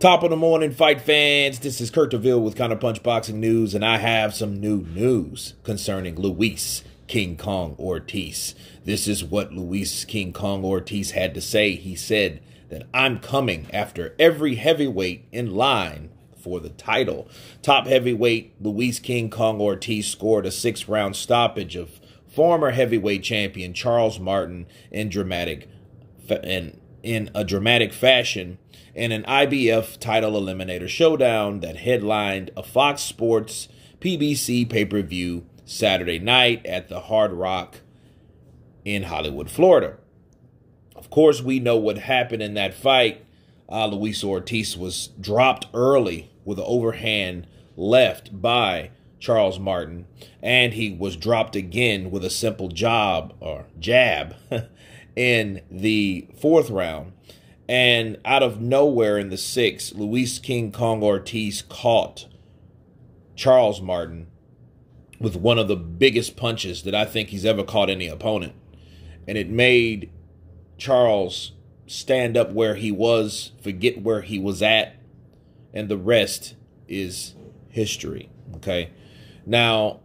Top of the morning, fight fans. This is Kurt DeVille with Counterpunched Boxing News, and I have some new news concerning Luis King Kong Ortiz. This is what Luis King Kong Ortiz had to say. He said that I'm coming after every heavyweight in line for the title. Top heavyweight Luis King Kong Ortiz scored a 6-round stoppage of former heavyweight champion Charles Martin in a dramatic fashion in an IBF title eliminator showdown that headlined a Fox Sports PBC pay-per-view Saturday night at the Hard Rock in Hollywood, Florida. Of course, we know what happened in that fight. Luis Ortiz was dropped early with an overhand left by Charles Martin, and he was dropped again with a simple jab in the 4th round. And out of nowhere in the 6th, Luis King Kong Ortiz caught Charles Martin with one of the biggest punches that I think he's ever caught any opponent. And it made Charles stand up where he was, forget where he was at, and the rest is history, okay? Now,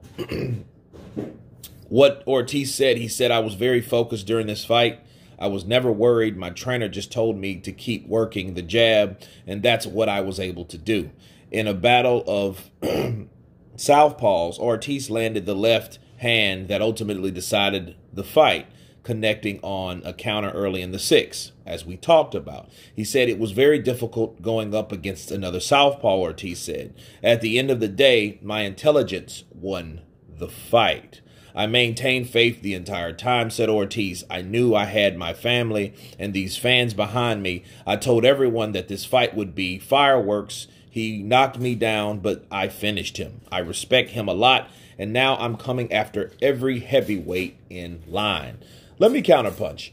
what Ortiz said, he said, I was very focused during this fight. I was never worried. My trainer just told me to keep working the jab, and that's what I was able to do. In a battle of southpaws, Ortiz landed the left hand that ultimately decided the fight, connecting on a counter early in the 6th, as we talked about. He said it was very difficult going up against another southpaw, Ortiz said. At the end of the day, my intelligence won the fight. I maintained faith the entire time, said Ortiz. I knew I had my family and these fans behind me. I told everyone that this fight would be fireworks. He knocked me down, but I finished him. I respect him a lot, and now I'm coming after every heavyweight in line. Let me counterpunch.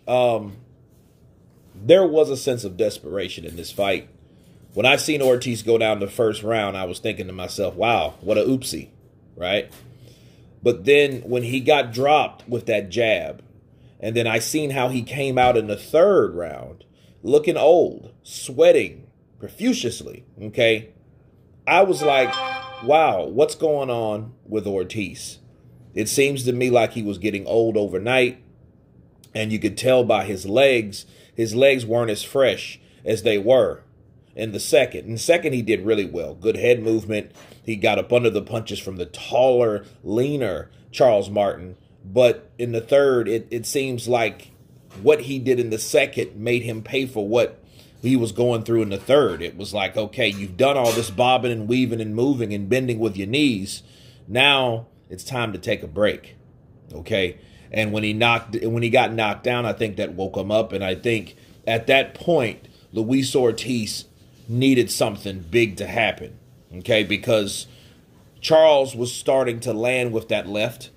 There was a sense of desperation in this fight. When I seen Ortiz go down the 1st round, I was thinking to myself, wow, what a oopsie, right? But then when he got dropped with that jab, and then I seen how he came out in the 3rd round, looking old, sweating profusely, okay? I was like, wow, what's going on with Ortiz? It seems to me like he was getting old overnight, and you could tell by his legs weren't as fresh as they were in the 2nd. In the 2nd, he did really well. Good head movement. He got up under the punches from the taller, leaner Charles Martin. But in the 3rd, it seems like what he did in the 2nd made him pay for what he was going through in the 3rd. It was like, okay, you've done all this bobbing and weaving and moving and bending with your knees. Now it's time to take a break, okay? And when he got knocked down, I think that woke him up. And I think at that point, Luis Ortiz needed something big to happen, okay? Because Charles was starting to land with that left.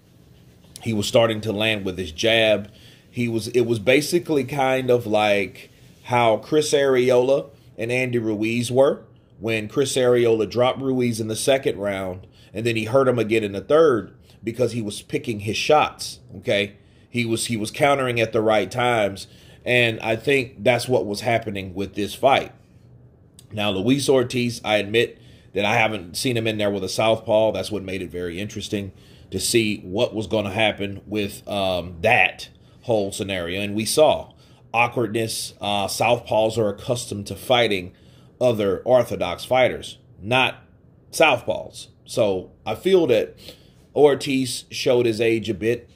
He was starting to land with his jab. It was basically kind of like how Chris Arreola and Andy Ruiz were when Chris Arreola dropped Ruiz in the 2nd round, and then he hurt him again in the 3rd because he was picking his shots, okay? He was countering at the right times, and I think that's what was happening with this fight. Now, Luis Ortiz, I admit that I haven't seen him in there with a southpaw. That's what made it very interesting to see what was going to happen with that whole scenario. And we saw awkwardness. Southpaws are accustomed to fighting other orthodox fighters, not southpaws. So I feel that Ortiz showed his age a bit.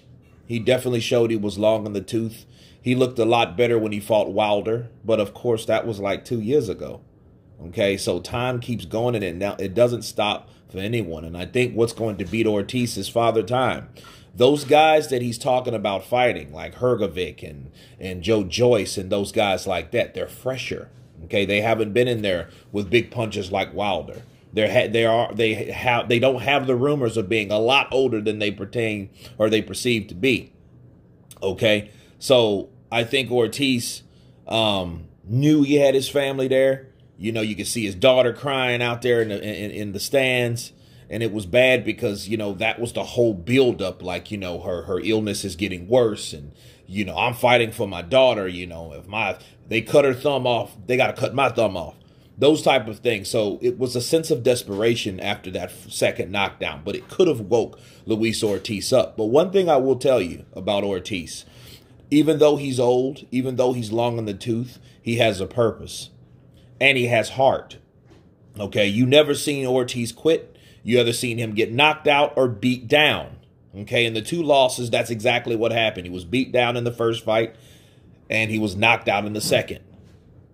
He definitely showed he was long in the tooth. He looked a lot better when he fought Wilder. But, of course, that was like 2 years ago. Okay, so time keeps going, and it doesn't stop for anyone. And I think what's going to beat Ortiz is Father Time. Those guys that he's talking about fighting, like Hrgovic and Joe Joyce and those guys like that, they're fresher. Okay, they haven't been in there with big punches like Wilder. They don't have the rumors of being a lot older than they perceive to be. Okay, so I think Ortiz knew he had his family there. You know, you could see his daughter crying out there in the stands. And it was bad because, you know, that was the whole buildup. Like, you know, her illness is getting worse. And, you know, I'm fighting for my daughter. You know, if they cut her thumb off, they got to cut my thumb off. those type of things. So it was a sense of desperation after that second knockdown, but it could have woke Luis Ortiz up. But one thing I will tell you about Ortiz, even though he's old, even though he's long in the tooth, he has a purpose and he has heart. Okay, you never seen Ortiz quit. You ever seen him get knocked out or beat down. Okay, in the 2 losses, that's exactly what happened. He was beat down in the first fight and he was knocked out in the second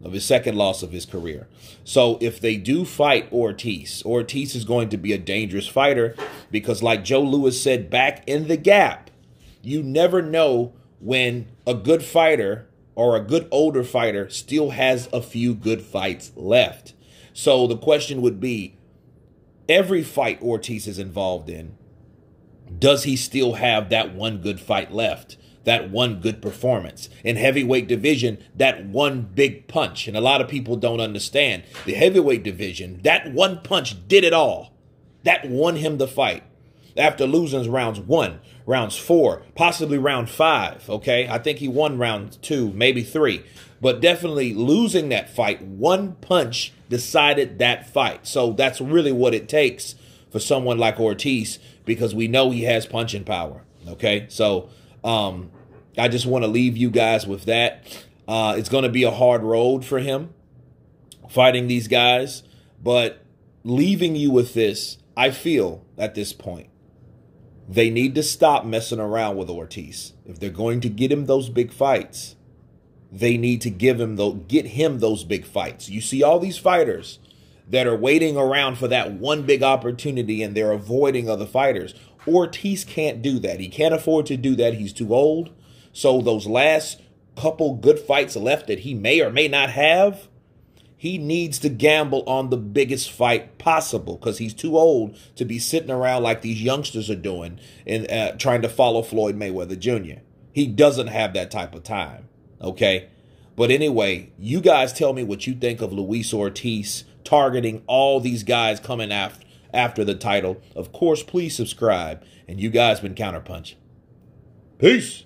of his second loss of his career. So if they do fight Ortiz, Ortiz is going to be a dangerous fighter because like Joe Louis said back in the Gap, you never know when a good fighter or a good older fighter still has a few good fights left. So the question would be, every fight Ortiz is involved in, does he still have that one good fight left? That one good performance? In heavyweight division, that one big punch. And a lot of people don't understand. The heavyweight division, that one punch did it all. That won him the fight. After losing rounds 1, rounds 4, possibly round 5, okay? I think he won round 2, maybe 3. But definitely losing that fight, one punch decided that fight. So that's really what it takes for someone like Ortiz, because we know he has punching power, okay? So I just want to leave you guys with that. It's going to be a hard road for him fighting these guys, but leaving you with this, I feel at this point, they need to stop messing around with Ortiz. If they're going to get him those big fights, they need to get him those big fights. You see all these fighters that are waiting around for that one big opportunity and they're avoiding other fighters. Ortiz can't do that. He can't afford to do that. He's too old. So those last couple good fights left that he may or may not have, he needs to gamble on the biggest fight possible because he's too old to be sitting around like these youngsters are doing and trying to follow Floyd Mayweather Jr. He doesn't have that type of time, okay? But anyway, you guys tell me what you think of Luis Ortiz targeting all these guys coming after the title. Of course, please subscribe. And you guys been Counterpunch. Peace.